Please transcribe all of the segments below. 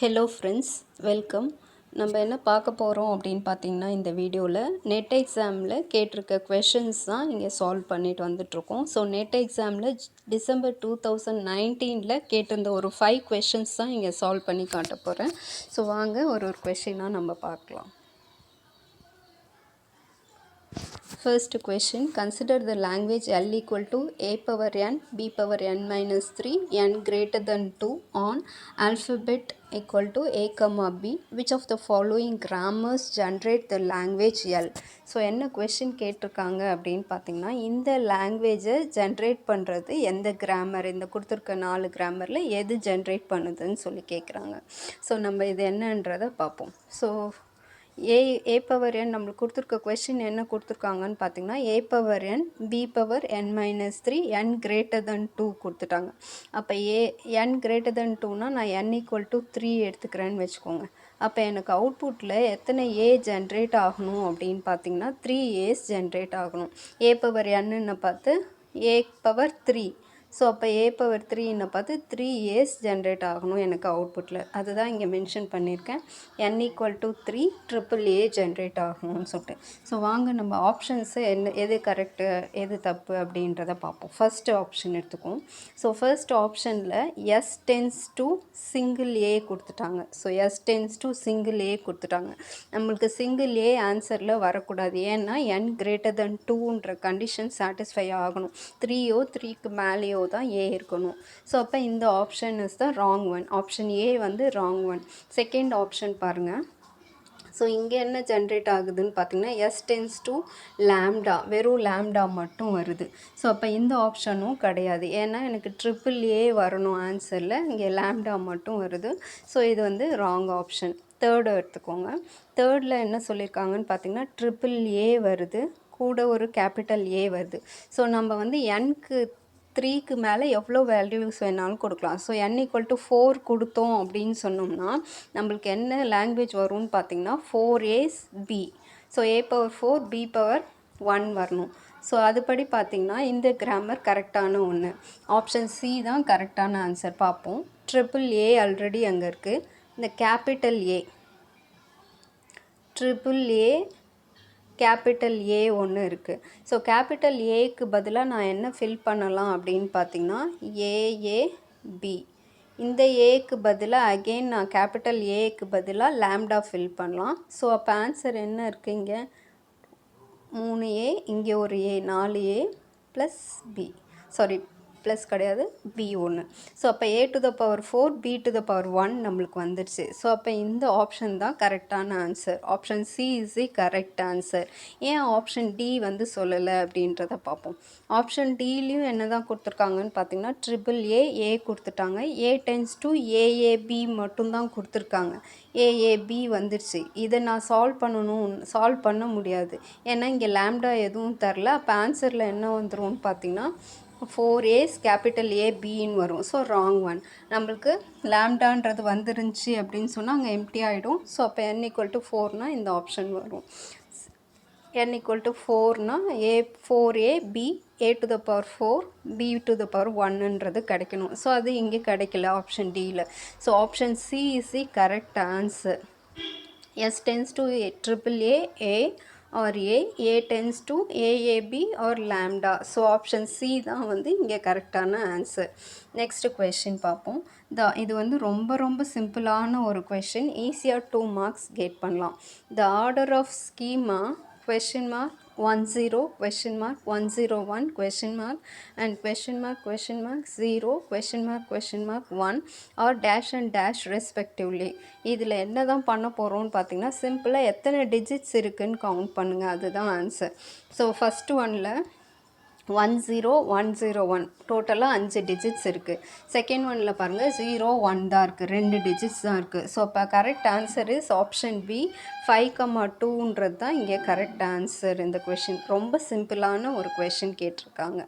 Hello friends, welcome. நம்ம என்ன பார்க்க போகிறோம் அப்படின்னு பார்த்தீங்கன்னா, இந்த வீடியோவில் நெட் எக்ஸாமில் கேட்டிருக்க கொஷின்ஸ் தான் இங்கே சால்வ் பண்ணிட்டு வந்துட்ருக்கோம். ஸோ நெட் எக்ஸாமில் டிசம்பர் 2019 கேட்டிருந்த ஒரு 5 கொஷின்ஸ் தான் இங்கே சால்வ் பண்ணி காட்ட போகிறேன். ஸோ வாங்க ஒரு கொஷினாக நம்ம பார்க்கலாம். First question, consider the language L equal to a power n, b power n minus 3, n greater than 2 on alphabet equal to a comma b. Which of the following grammars generate the language L? So என்ன question கேட்டிருக்காங்க அப்படின்னு பார்த்தீங்கன்னா, இந்த லாங்குவேஜை generate பண்ணுறது எந்த grammar, இந்த கொடுத்துருக்க 4 கிராமரில் எது ஜென்ரேட் பண்ணுதுன்னு சொல்லி கேட்குறாங்க. ஸோ நம்ம இது என்னன்றதை பார்ப்போம். ஸோ ஏ பவர் என் நம்மளுக்கு கொடுத்துருக்க கொஷின் என்ன கொடுத்துருக்காங்கன்னு பார்த்தீங்கன்னா, a power N P power n minus 3 N greater தென் 2 கொடுத்துட்டாங்க. அப்போ என் கிரேட்டர் தென் 2னா நான் என் ஈக்குவல் டு 3 எடுத்துக்கிறேன்னு வச்சுக்கோங்க. அப்போ எனக்கு அவுட்புட்டில் எத்தனை ஏ ஜென்ரேட் ஆகணும் அப்படின்னு பார்த்தீங்கன்னா 3 ஏஸ் ஜென்ரேட் ஆகணும். ஏ பவர் என்னன்னு பார்த்து ஏ பவர் 3. ஸோ அப்போ ஏ பவர் 3ன்னு பார்த்து 3 ஏஸ் ஜென்ரேட் ஆகணும் எனக்கு அவுட்புட்டில். அதுதான் இங்கே மென்ஷன் பண்ணியிருக்கேன். என் equal to 3 triple A generate ஆகணும்னு சொல்லிட்டு. ஸோ வாங்க நம்ம ஆப்ஷன்ஸு எது கரெக்டு எது தப்பு அப்படின்றத பார்ப்போம். ஃபர்ஸ்ட் ஆப்ஷன் எடுத்துக்குவோம். ஸோ ஃபர்ஸ்ட் ஆப்ஷனில் S tends to single A கொடுத்துட்டாங்க. So S tends to single A கொடுத்துட்டாங்க. நம்மளுக்கு சிங்கிள் ஏ ஆன்சரில் வரக்கூடாது. ஏன்னா என் கிரேட்டர் தென் 2ன்ற கண்டிஷன் சாட்டிஸ்ஃபை ஆகணும். 3யோ 3க்கு மேலேயோ தான் ஏ இருக்கணும். ஸோ அப்போ இந்த option is the wrong one. Option A வந்து ராங் ஒன். செகண்ட் ஆப்ஷன் பாருங்கள். ஸோ இங்கே என்ன ஜென்ரேட் ஆகுதுன்னு பார்த்தீங்கன்னா எஸ் டென்ஸ் டு லேம்டா, வெறும் லேம்டா மட்டும் வருது. ஸோ அப்போ இந்த ஆப்ஷனும் கிடையாது. ஏன்னா எனக்கு ட்ரிபிள் ஏ வரணும் ஆன்சரில், இங்கே லேம்டா மட்டும் வருது. ஸோ இது வந்து ராங் ஆப்ஷன். தேர்டு எடுத்துக்கோங்க. தேர்டில் என்ன சொல்லியிருக்காங்கன்னு பார்த்தீங்கன்னா ட்ரிபிள் ஏ வருது, கூட ஒரு கேபிட்டல் ஏ வருது. ஸோ நம்ம வந்து என்க்கு 3க்கு மேலே எவ்வளோ வேல்யூஸ் வேணாலும் கொடுக்கலாம். ஸோ n ஈக்குவல் டு 4 கொடுத்தோம் அப்படின்னு சொன்னோம்னா நம்மளுக்கு என்ன லாங்குவேஜ் வரும்னு பார்த்தீங்கன்னா 4 B. So a power 4 B power 1 வரணும். ஸோ அதுபடி பார்த்திங்கன்னா இந்த கிராமர் கரெக்டான ஒன்று. ஆப்ஷன் சி தான் கரெக்டான ஆன்சர். பார்ப்போம். ட்ரிபிள் ஏ ஆல்ரெடி அங்கே இருக்குது. இந்த capital A, triple A capital A ஒன்று இருக்குது. ஸோ கேபிட்டல் ஏக்கு பதிலாக நான் என்ன ஃபில் பண்ணலாம் அப்படின்னு பார்த்தீங்கன்னா ஏஏபி. இந்த ஏக்கு பதிலாக அகெயின் நான் கேபிட்டல் ஏக்கு பதிலாக லேம்டா ஃபில் பண்ணலாம். ஸோ அப்போ ஆன்சர் என்ன இருக்குது? இங்கே 3A, இங்கே ஒரு A, 4A plus B, sorry plus கிடையாது, பி ஒன்று. ஸோ அப்போ A to the power 4 B to the power 1 நம்மளுக்கு வந்துடுச்சு. ஸோ அப்போ இந்த ஆப்ஷன் தான் கரெக்டான answer. Option C is the correct answer. ஏன் ஆப்ஷன் டி வந்து சொல்லலை அப்படின்றத பார்ப்போம். ஆப்ஷன் டிலையும் என்ன தான் கொடுத்துருக்காங்கன்னு பார்த்தீங்கன்னா ட்ரிபிள் ஏ கொடுத்துட்டாங்க. ஏ டென்ஸ் டு ஏஏபி மட்டும்தான் கொடுத்துருக்காங்க. ஏஏபி வந்துடுச்சு. இதை நான் சால்வ் பண்ண முடியாது. ஏன்னா இங்கே லேம்டா எதுவும் தரல. அப்போ ஆன்சரில் என்ன வந்துரும்னு பார்த்தீங்கன்னா 4 கேபிட்டல் ஏ பின்னு வரும். So wrong one. நம்மளுக்கு லேம்டான்றது வந்துருந்துச்சு அப்படின்னு சொன்னால் அங்கே எம்டி ஆகிடும். ஸோ அப்போ n ஈக்குவல் டு 4னா இந்த ஆப்ஷன் வரும். n ஈக்குவல் டு 4னா 4A B A to the power 4 B to the power 1ன்றது கிடைக்கணும். ஸோ அது இங்கே கிடைக்கல ஆப்ஷன் டியில். So option C is the correct answer. S tends to triple A or A tends to AAB or lambda. So option C தான் வந்து இங்கே கரெக்டான ஆன்சர். நெக்ஸ்ட் கொஷின் பார்ப்போம். இது வந்து ரொம்ப சிம்பிளான ஒரு கொஷின். ஈஸியாக 2 மார்க்ஸ் கெட் பண்ணலாம். The order of schema question mark 10 question mark 101 question mark and question mark 0 question mark 1 or dash and dash respectively. இதில் என்ன தான் பண்ண போகிறோம்னு பார்த்தீங்கன்னா சிம்பிளாக எத்தனை டிஜிட்ஸ் இருக்குதுன்னு கவுண்ட் பண்ணுங்கள், அதுதான் ஆன்சர். ஸோ ஃபஸ்ட்டு ஒனில் 10101 டோட்டலாக 5 டிஜிட்ஸ் இருக்குது. செகண்ட் ஒனில் பாருங்கள் 01 தான் இருக்குது, 2 டிஜிட்ஸ் தான் இருக்குது. ஸோ இப்போ correct answer is option B 5,2ன்றது தான் இங்கே கரெக்ட் ஆன்சர். இந்த கொஷின் ரொம்ப சிம்பிளான ஒரு கொஷின் கேட்டிருக்காங்க.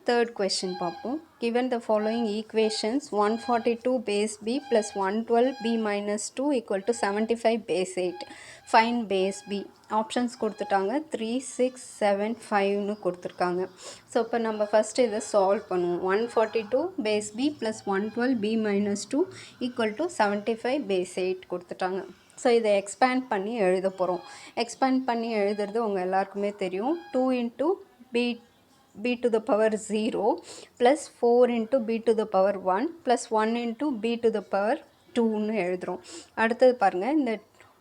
Third question பார்ப்போம். Given the following equations 142 base b plus 112 b minus 2 equal to 75 base 8. Find base b. Options கொடுத்துட்டாங்க 3 6 7 5னு கொடுத்துருக்காங்க. ஸோ இப்போ நம்ம ஃபஸ்ட்டு இதை சால்வ் பண்ணுவோம். 142 base b plus 112 b minus 2 equal to 75 base 8 கொடுத்துட்டாங்க. ஸோ இதை எக்ஸ்பேண்ட் பண்ணி எழுத போகிறோம். எக்ஸ்பேண்ட் பண்ணி எழுதுறது உங்கள் எல்லாருக்குமே தெரியும். 2 into b to the power 0 plus 4 into b to the power 1 plus 1 into b to the power 2ன்னு எழுதுகிறோம். அடுத்தது பாருங்கள், இந்த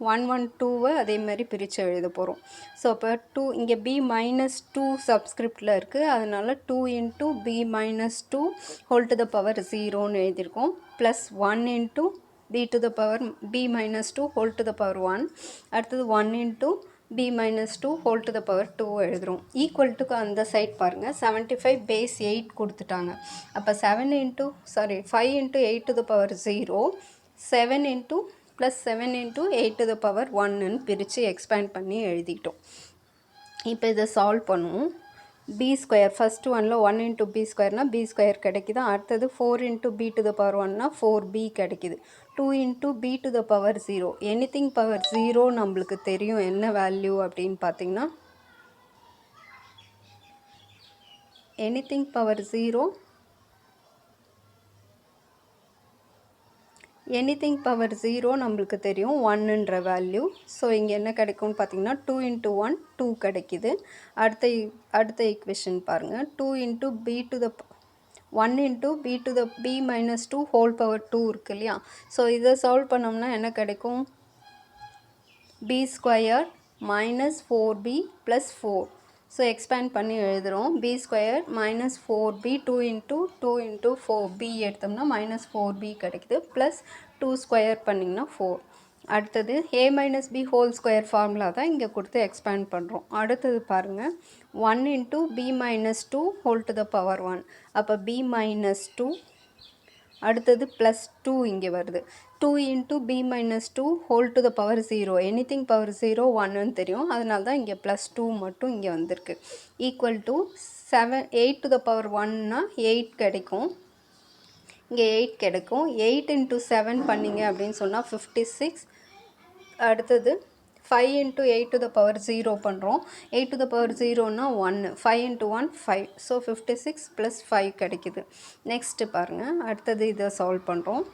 112 அதே மாதிரி பிரித்து எழுத போகிறோம். ஸோ அப்போ 2 இங்கே b மைனஸ் 2 சப்ஸ்கிரிப்டில் இருக்குது, அதனால் 2 into b minus 2 whole to the power 0ன்னு எழுதியிருக்கோம். Plus 1 into b to the power b minus 2 whole to the power 1. அடுத்தது 1 into b minus 2 whole to the power 2 எழுதுகிறோம். ஈக்குவல்ட்டுக்கு அந்த சைட் பாருங்கள், 75 base 8 கொடுத்துட்டாங்க. அப்போ 5 into 8 to the power 0, 7 into plus 7 into 8 to the power 1ன்னு பிரித்து expand பண்ணி எழுதிட்டோம். இப்போ இதை சால்வ் பண்ணுவோம். b ஸ்கொயர் ஃபஸ்ட்டு ஒனில் 1 into b ஸ்கொயர்னால் b ஸ்கொயர் கிடைக்குது. அடுத்தது 4 into b to the power 1னா 4b கிடைக்குது. 2 into b to the power 0. Anything power 0 நம்மளுக்கு தெரியும் என்ன வேல்யூ அப்படின்னு பார்த்தீங்கன்னா, எனிதிங் பவர் 0 எனிதிங் பவர் 0 நம்மளுக்கு தெரியும் 1ன்ற வேல்யூ. ஸோ இங்கே என்ன கிடைக்கும்னு பார்த்தீங்கன்னா 2 into 1 2 கிடைக்கிது. அடுத்த ஈக்குவேஷன் பாருங்கள், 2 into b to the 1 into b to the b minus 2 whole power 2 இருக்கு இல்லையா. ஸோ இதை சால்வ் பண்ணோம்னா என்ன கிடைக்கும், b square minus 4b plus 4. So expand பண்ணி எழுதுகிறோம். b square minus 4b 2 into 4b எடுத்தோம்னா மைனஸ் 4b கிடைக்குது. ப்ளஸ் 2 ஸ்கொயர் பண்ணிங்கன்னா 4. அடுத்தது a minus b whole square formula தான் இங்கே கொடுத்து எக்ஸ்பேண்ட் பண்ணுறோம். அடுத்தது பாருங்கள், 1 into b minus 2 whole to the power 1. அப்போ b மைனஸ் 2, அடுத்தது ப்ளஸ் 2 இங்கே வருது. 2 into b minus 2 whole to the power 0. Anything power 0 1ன்னு தெரியும், அதனால தான் இங்கே ப்ளஸ் 2 மட்டும் இங்கே வந்திருக்கு. Equal to 8 to the power 1னா 8 கிடைக்கும். இங்கே 8 கிடைக்கும். 8 into 7 பண்ணிங்க அப்படின்னு சொன்னால் 56. அடுத்தது 5 into 8 to the power 0 பண்ணுறோம். 8 to the power 0னா 1. 5 into 1 5. So 56 plus 5 கிடைக்குது. நெக்ஸ்ட்டு பாருங்கள், அடுத்தது இதை சால்வ் பண்ணுறோம்.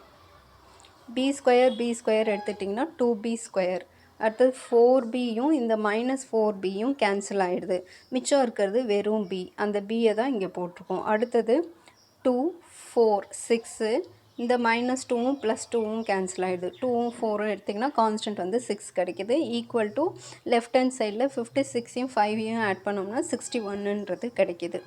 b ஸ்கொயர் எடுத்துட்டிங்கன்னா 2b ஸ்கொயர். அடுத்தது 4bயும் இந்த மைனஸ் 4bயும் கேன்சல் ஆகிடுது. மிச்சம் இருக்கிறது வெறும் b. அந்த bயை தான் இங்கே போட்டிருக்கோம். அடுத்தது 2 4 6, இந்த மைனஸ் 2வும் ப்ளஸ் 2வும் கேன்சல் ஆகிடுது. 2வும் 4வும் எடுத்திங்கன்னா கான்ஸ்டன்ட் வந்து 6 கிடைக்கிது. ஈக்குவல் டு லெஃப்ட் ஹேண்ட் சைடில் 56யும் 5யும் ஆட் பண்ணோம்னா 61ன்றது கிடைக்கிது.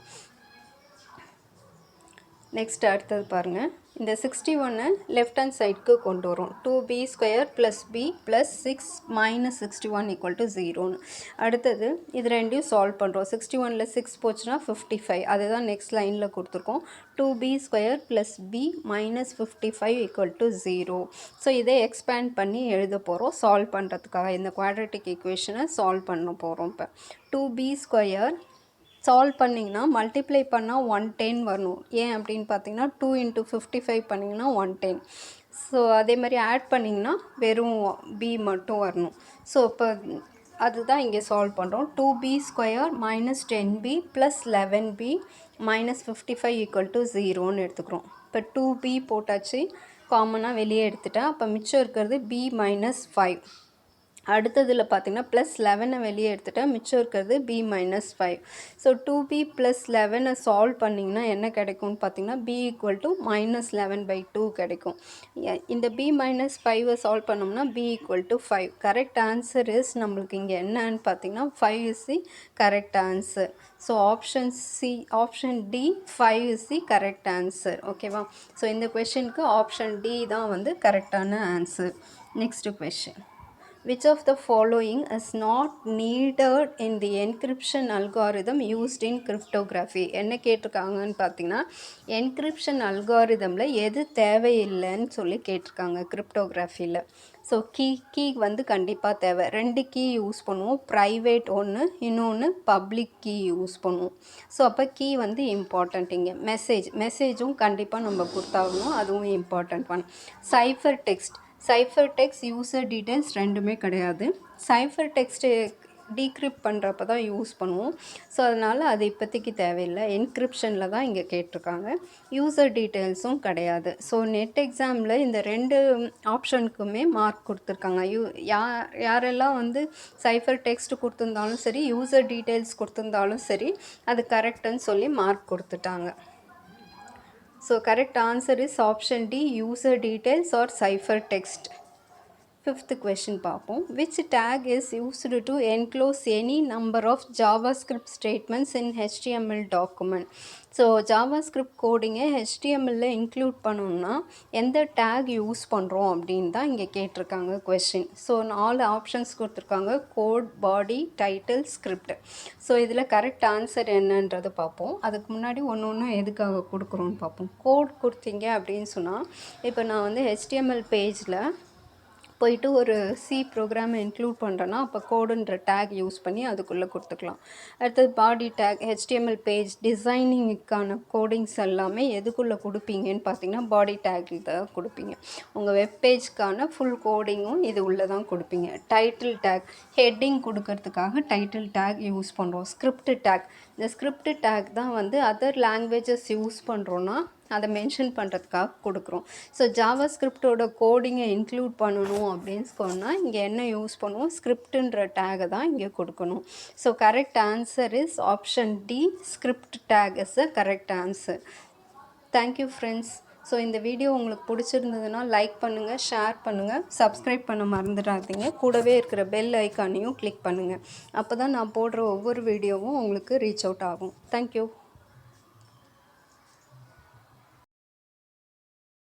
நெக்ஸ்ட் அடுத்தது பாருங்கள், இந்த 61 லெஃப்ட் ஹேண்ட் சைடுக்கு கொண்டு வரும். 2b square plus b plus 6 minus 61 equal to 0ன்னு. அடுத்தது இது ரெண்டையும் சால்வ் பண்ணுறோம். 61ல் 6 போச்சுன்னா 55. அதுதான் நெக்ஸ்ட் லைனில் கொடுத்துருக்கோம். 2b square plus b minus 55 equal to 0. So இதை எக்ஸ்பேண்ட் பண்ணி எழுத போகிறோம் சால்வ் பண்ணுறதுக்காக. இந்த குவாட்ரட்டிக் ஈக்குவேஷனை சால்வ் பண்ண போகிறோம். இப்போ 2b ஸ்கொயர் சால்வ் பண்ணிங்கன்னா மல்டிப்ளை பண்ணால் 110 வரணும். ஏன் அப்படின்னு பார்த்தீங்கன்னா 2 into 55 பண்ணிங்கன்னா 110. ஸோ அதே மாதிரி ஆட் பண்ணிங்கன்னா வெறும் b மட்டும் வரணும். ஸோ இப்போ அதுதான் இங்கே சால்வ் பண்ணுறோம். 2b square minus 10b plus 11b minus 55 equal to 0ன்னு எடுத்துக்கிறோம். இப்போ 2b போட்டாச்சு, காமனாக வெளியே எடுத்துட்டேன். அப்போ மிச்சம் இருக்கிறது b மைனஸ் 5. அடுத்ததில் பார்த்திங்கன்னா ப்ளஸ் 11 வெளியே எடுத்துகிட்டேன், மிச்சம் இருக்கிறது b minus 5. So 2b plus 11 solve பண்ணிங்கன்னா என்ன கிடைக்கும்னு பார்த்திங்கன்னா b ஈக்குவல் டு மைனஸ் 11/2 கிடைக்கும். இந்த b மைனஸ் 5 சால்வ் பண்ணோம்னா b equal to 5. Correct answer is நம்மளுக்கு இங்கே என்னன்னு பார்த்திங்கன்னா 5 is the correct answer. So option D 5 is the correct answer. ஓகேவா? ஸோ இந்த கொஷனுக்கு ஆப்ஷன் டி தான் வந்து கரெக்டான answer. Next question, which of the following is not needed in the encryption algorithm used in cryptography? என்ன கேட்டிருக்காங்கன்னு பார்த்தீங்கன்னா encryption அல்காரிதமில் எது தேவையில்லைன்னு சொல்லி கேட்டிருக்காங்க கிரிப்டோகிராஃபியில். ஸோ கீ வந்து கண்டிப்பாக தேவை. 2 கீ யூஸ் பண்ணுவோம், ப்ரைவேட் ஒன்று, இன்னொன்று பப்ளிக் கீ யூஸ் பண்ணுவோம். ஸோ அப்போ கீ வந்து இம்பார்ட்டண்ட். இங்கே மெசேஜும் கண்டிப்பாக நம்ம கொடுத்தாகணும், அதுவும் important one. Cipher text user details ரெண்டுமே கிடையாது. சைஃபர் டெக்ஸ்ட்டு டீக்ரிப்ட் பண்ணுறப்ப தான் யூஸ் பண்ணுவோம். ஸோ அதனால் அது இப்போதைக்கு தேவையில்லை. என்கிரிப்ஷனில் தான் இங்கே கேட்டிருக்காங்க. யூசர் டீட்டெயில்ஸும் கிடையாது. ஸோ நெட் எக்ஸாமில் இந்த 2 ஆப்ஷனுக்குமே மார்க் கொடுத்துருக்காங்க. யாரெல்லாம் வந்து சைஃபர் டெக்ஸ்ட் கொடுத்துருந்தாலும் சரி, யூசர் டீட்டெயில்ஸ் கொடுத்துருந்தாலும் சரி, அது கரெக்டுன்னு சொல்லி மார்க் கொடுத்துட்டாங்க. So correct answer is option D, user details or ciphertext. Fifth question பார்ப்போம். Which tag is used to enclose any number of JavaScript statements in HTML document? So JavaScript கோடிங்கை HTML include பண்ணணும்னா எந்த tag use பண்ணுறோம் அப்படின்னு தான் இங்கே கேட்டிருக்காங்க question. So 4 options கொடுத்துருக்காங்க: code, body, title, script. So இதில் கரெக்ட் ஆன்சர் என்னன்றது பார்ப்போம். அதுக்கு முன்னாடி ஒன்று எதுக்காக கொடுக்குறோன்னு பார்ப்போம். கோட் கொடுத்தீங்க அப்படின்னு சொன்னால், இப்போ நான் வந்து HTML பேஜில் போயிட்டு ஒரு சி ப்ரோக்ராமை இன்க்ளூட் பண்ணுறேன்னா அப்போ கோடுன்ற டேக் யூஸ் பண்ணி அதுக்குள்ளே கொடுத்துக்கலாம். அடுத்தது பாடி டேக், HTML பேஜ் டிசைனிங்க்கான கோடிங்ஸ் எல்லாமே எதுக்குள்ளே கொடுப்பீங்கன்னு பார்த்தீங்கன்னா பாடி டேக்கில் தான் கொடுப்பீங்க. உங்கள் வெப்பேஜ்க்கான ஃபுல் கோடிங்கும் இது உள்ளே தான் கொடுப்பீங்க. டைட்டில் டேக், ஹெட்டிங் கொடுக்கறதுக்காக டைட்டில் டேக் யூஸ் பண்ணுறோம். ஸ்கிரிப்ட் டேக், இந்த ஸ்கிரிப்ட் டேக் தான் வந்து அதர் லாங்குவேஜஸ் யூஸ் பண்ணுறோன்னா அதை மென்ஷன் பண்ணுறதுக்காக கொடுக்குறோம். ஸோ ஜாவாஸ்கிரிப்டோட கோடிங்கை இன்க்ளூட் பண்ணணும் அப்படின்னு சொன்னால் இங்கே என்ன யூஸ் பண்ணுவோம்? ஸ்கிரிப்டுன்ற டேகை தான் இங்கே கொடுக்கணும். So correct answer is option D, script tag is the correct answer. Thank you friends. So இந்த வீடியோ உங்களுக்கு பிடிச்சிருந்ததுன்னா லைக் பண்ணுங்கள், ஷேர் பண்ணுங்கள், சப்ஸ்கிரைப் பண்ண மறந்துடாதீங்க. கூடவே இருக்கிற பெல் ஐக்கானையும் கிளிக் பண்ணுங்கள். அப்போ தான் நான் போடுற ஒவ்வொரு வீடியோவும் உங்களுக்கு ரீச் அவுட் ஆகும். தேங்க்யூ.